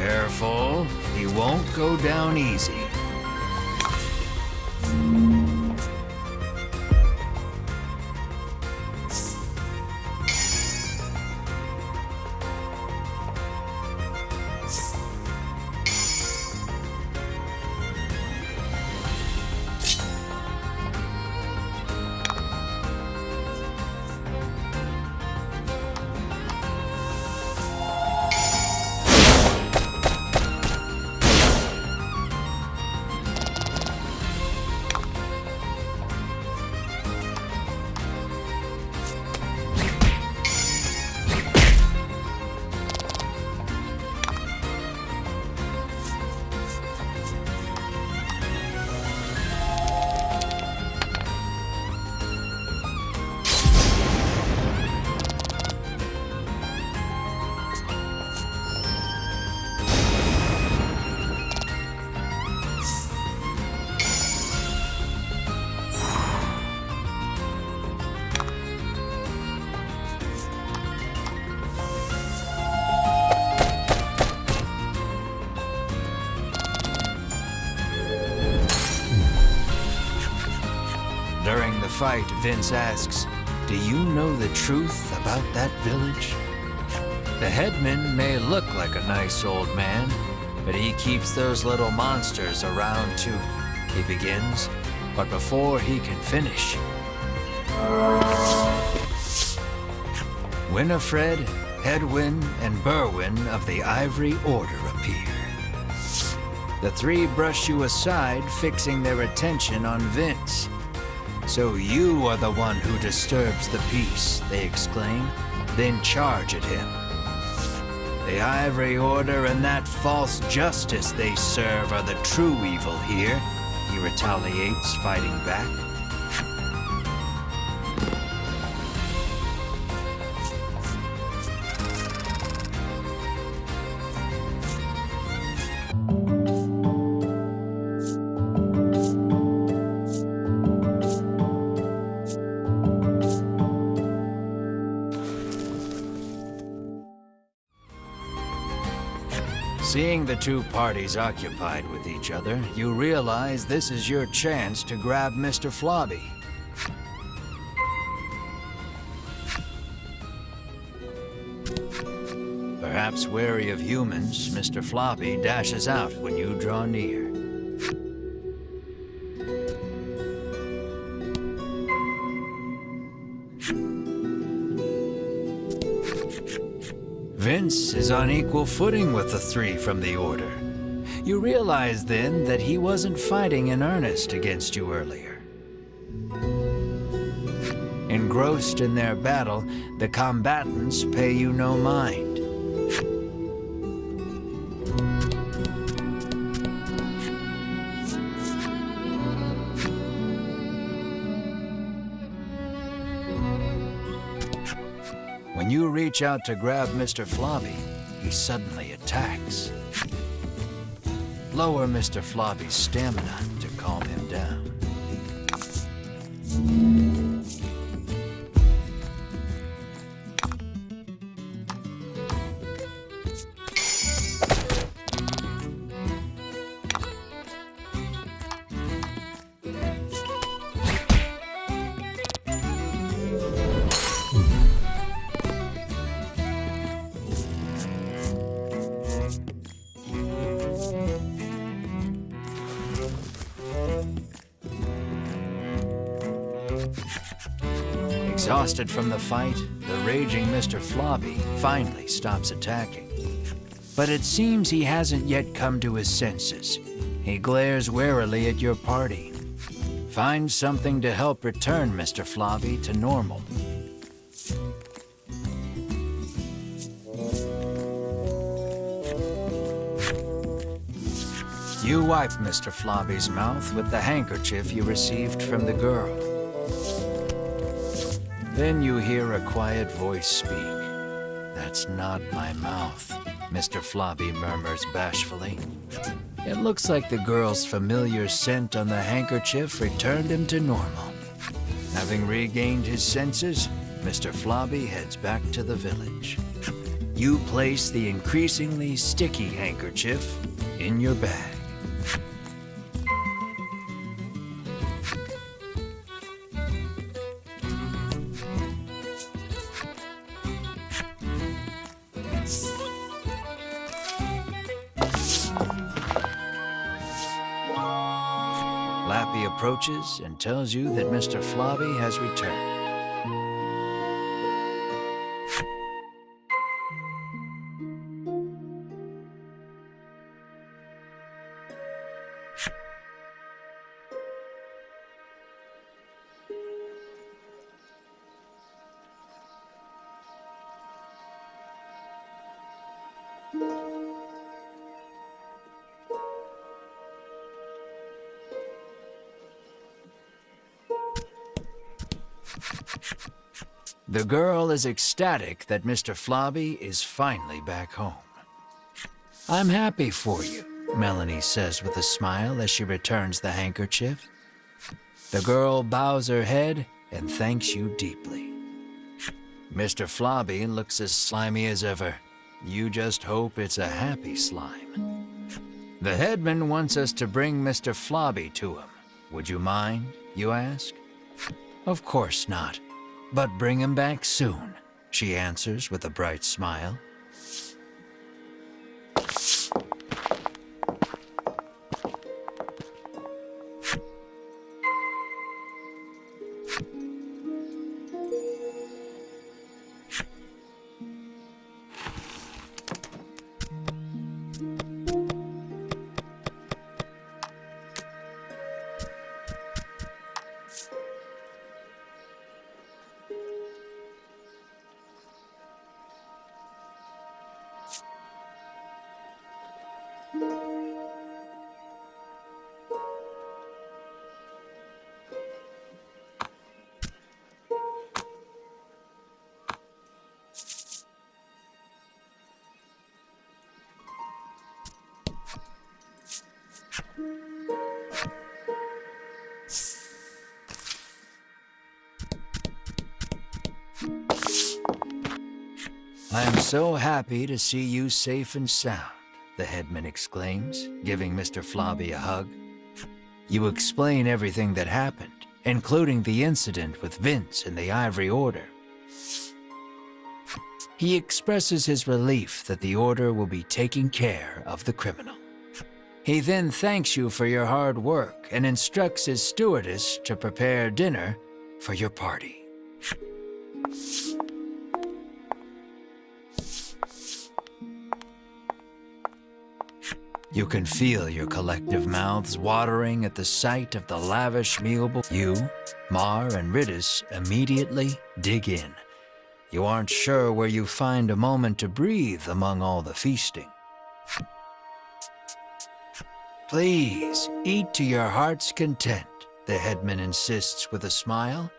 Careful, he won't go down easy. During the fight, Vince asks, "Do you know the truth about that village?" The headman may look like a nice old man, but he keeps those little monsters around too. He begins, but before he can finish, Winifred, Hedwyn, and Berwyn of the Ivory Order appear. The three brush you aside, fixing their attention on Vince. "So you are the one who disturbs the peace," they exclaim, then charge at him. The Ivory Order and that false justice they serve are the true evil here, he retaliates, fighting back. Seeing the two parties occupied with each other, you realize this is your chance to grab Mr. Flobby. Perhaps wary of humans, Mr. Flobby dashes out when you draw near. Vince is on equal footing with the three from the Order. You realize then that he wasn't fighting in earnest against you earlier. Engrossed in their battle, the combatants pay you no mind. When you reach out to grab Mr. Flobby, he suddenly attacks. Lower Mr. Flobby's stamina to calm him down. Exhausted from the fight, the raging Mr. Flobby finally stops attacking. But it seems he hasn't yet come to his senses. He glares warily at your party. Find something to help return Mr. Flobby to normal. You wipe Mr. Flobby's mouth with the handkerchief you received from the girl. Then you hear a quiet voice speak. "That's not my mouth," Mr. Flobby murmurs bashfully. It looks like the girl's familiar scent on the handkerchief returned him to normal. Having regained his senses, Mr. Flobby heads back to the village. you place the increasingly sticky handkerchief in your bag. Lappy approaches and tells you that Mr. Flobby has returned. The girl is ecstatic that Mr. Flobby is finally back home. "I'm happy for you," Melanie says with a smile as she returns the handkerchief. The girl bows her head and thanks you deeply. Mr. Flobby looks as slimy as ever. You just hope it's a happy slime. "The headman wants us to bring Mr. Flobby to him. Would you mind?" you ask. "Of course not. But bring him back soon," she answers with a bright smile. "I'm so happy to see you safe and sound," the headman exclaims, giving Mr. Flobby a hug. You explain everything that happened, including the incident with Vince and the Ivory Order. He expresses his relief that the Order will be taking care of the criminal. He then thanks you for your hard work and instructs his stewardess to prepare dinner for your party. You can feel your collective mouths watering at the sight of the lavish meal. You, Mar, and Ridus immediately dig in. You aren't sure where you find a moment to breathe among all the feasting. "Please, eat to your heart's content," the headman insists with a smile.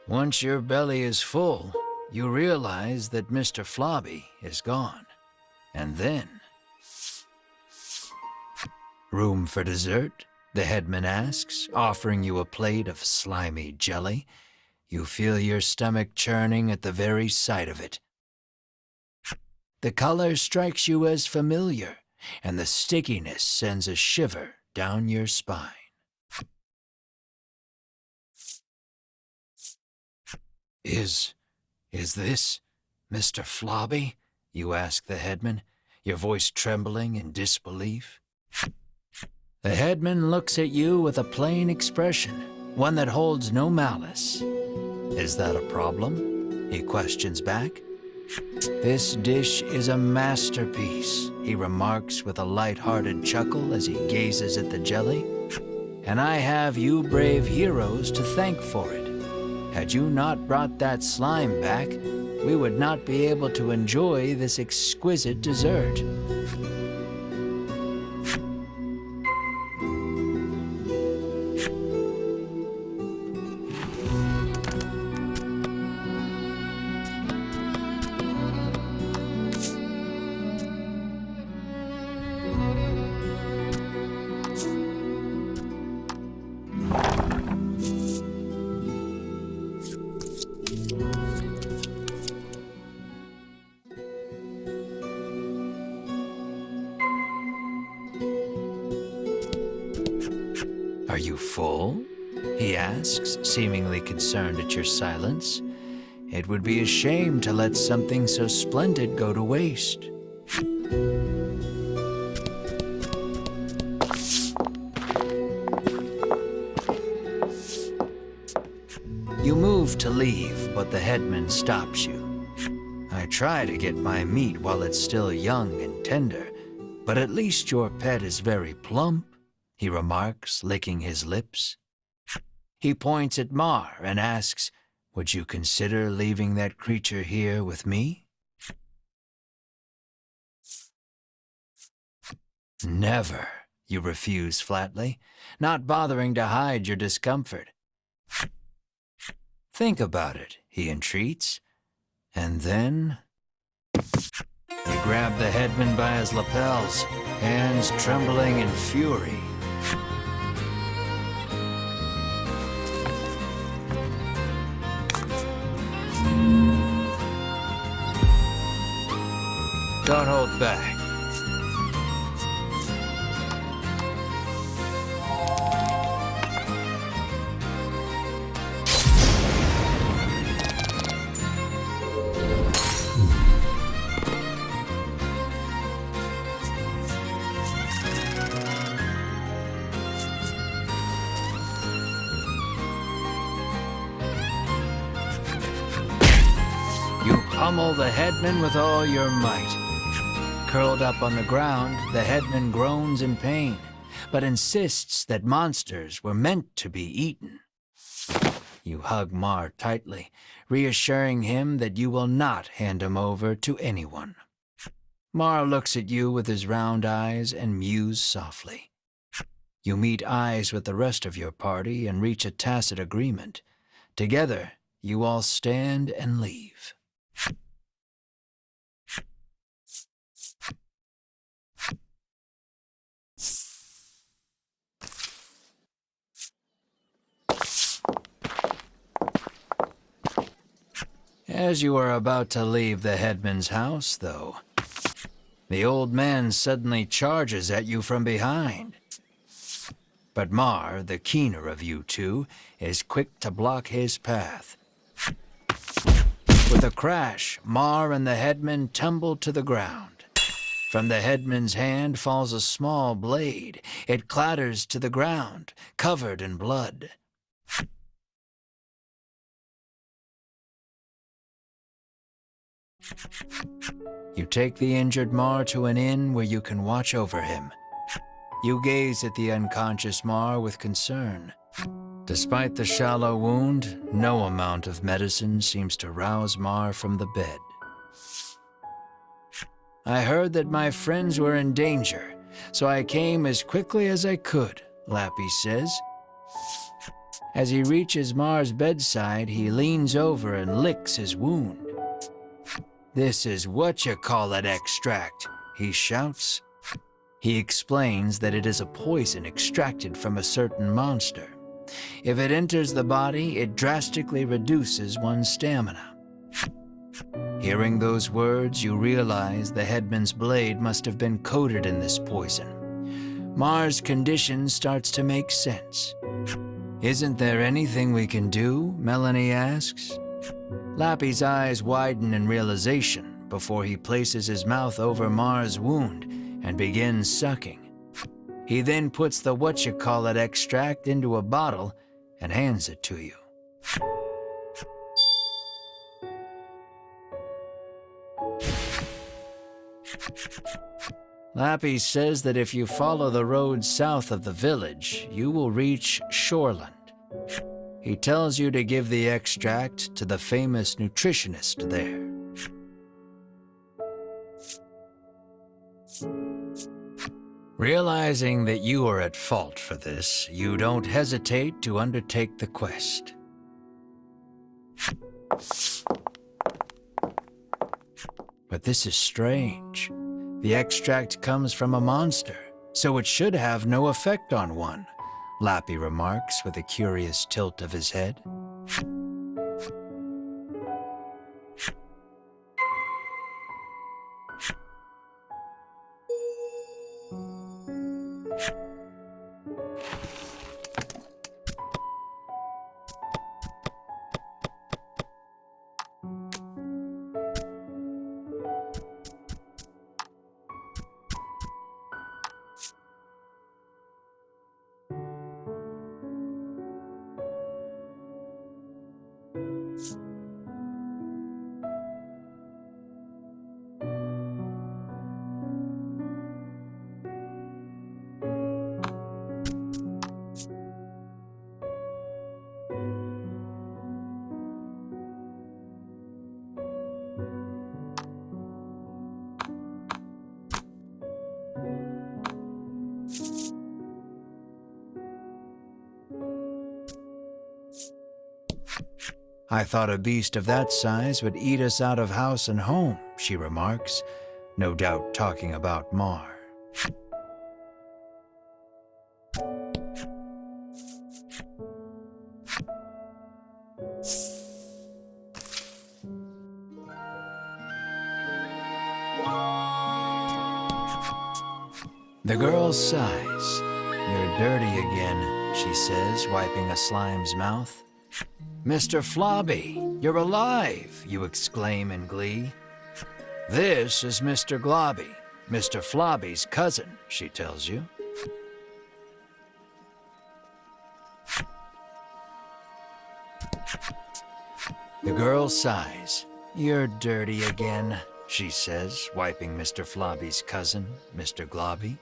Once your belly is full, you realize that Mr. Flobby is gone. And then... "Room for dessert?" the headman asks, offering you a plate of slimy jelly. You feel your stomach churning at the very sight of it. The color strikes you as familiar, and the stickiness sends a shiver down your spine. Is this Mr. Flobby?" you ask the headman, your voice trembling in disbelief. The headman looks at you with a plain expression, one that holds no malice. "Is that a problem?" he questions back. "This dish is a masterpiece," he remarks with a light-hearted chuckle as he gazes at the jelly. "And I have you brave heroes to thank for it. Had you not brought that slime back, we would not be able to enjoy this exquisite dessert." Are you full? He asks, seemingly concerned at your silence. It would be a shame to let something so splendid go to waste. You move to leave, but the headman stops you. I try to get my meat while it's still young and tender, but at least your pet is very plump, he remarks, licking his lips. He points at Mar and asks, would you consider leaving that creature here with me? Never, you refuse flatly, not bothering to hide your discomfort. Think about it, he entreats. And then you grab the headman by his lapels, hands trembling in fury. Don't hold back. You pummel the headman with all your might. Curled up on the ground, the headman groans in pain, but insists that monsters were meant to be eaten. You hug Mar tightly, reassuring him that you will not hand him over to anyone. Mar looks at you with his round eyes and mews softly. You meet eyes with the rest of your party and reach a tacit agreement. Together, you all stand and leave. As you are about to leave the headman's house, though, the old man suddenly charges at you from behind. But Mar, the keener of you two, is quick to block his path. With a crash, Mar and the headman tumble to the ground. From the headman's hand falls a small blade. It clatters to the ground, covered in blood. You take the injured Mar to an inn where you can watch over him. You gaze at the unconscious Mar with concern. Despite the shallow wound, no amount of medicine seems to rouse Mar from the bed. I heard that my friends were in danger, so I came as quickly as I could, Lappy says. As he reaches Mar's bedside, he leans over and licks his wound. This is what-you-call-it extract, he shouts. He explains that it is a poison extracted from a certain monster. If it enters the body, it drastically reduces one's stamina. Hearing those words, you realize the headman's blade must have been coated in this poison. Mar's condition starts to make sense. Isn't there anything we can do? Melanie asks. Lappy's eyes widen in realization before he places his mouth over Mar's wound and begins sucking. He then puts the what-you-call-it extract into a bottle and hands it to you. Lappy says that if you follow the road south of the village, you will reach Shoreland. He tells you to give the extract to the famous nutritionist there. Realizing that you are at fault for this, you don't hesitate to undertake the quest. But this is strange. The extract comes from a monster, so it should have no effect on one, Lappy remarks with a curious tilt of his head. I thought a beast of that size would eat us out of house and home, she remarks, no doubt talking about Mar. The girl sighs. You're dirty again, she says, wiping a slime's mouth. Mr. Flobby, you're alive, you exclaim in glee. This is Mr. Globby, Mr. Flobby's cousin, she tells you. The girl sighs. You're dirty again, she says, wiping Mr. Flobby's cousin, Mr. Globby.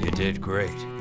You did great.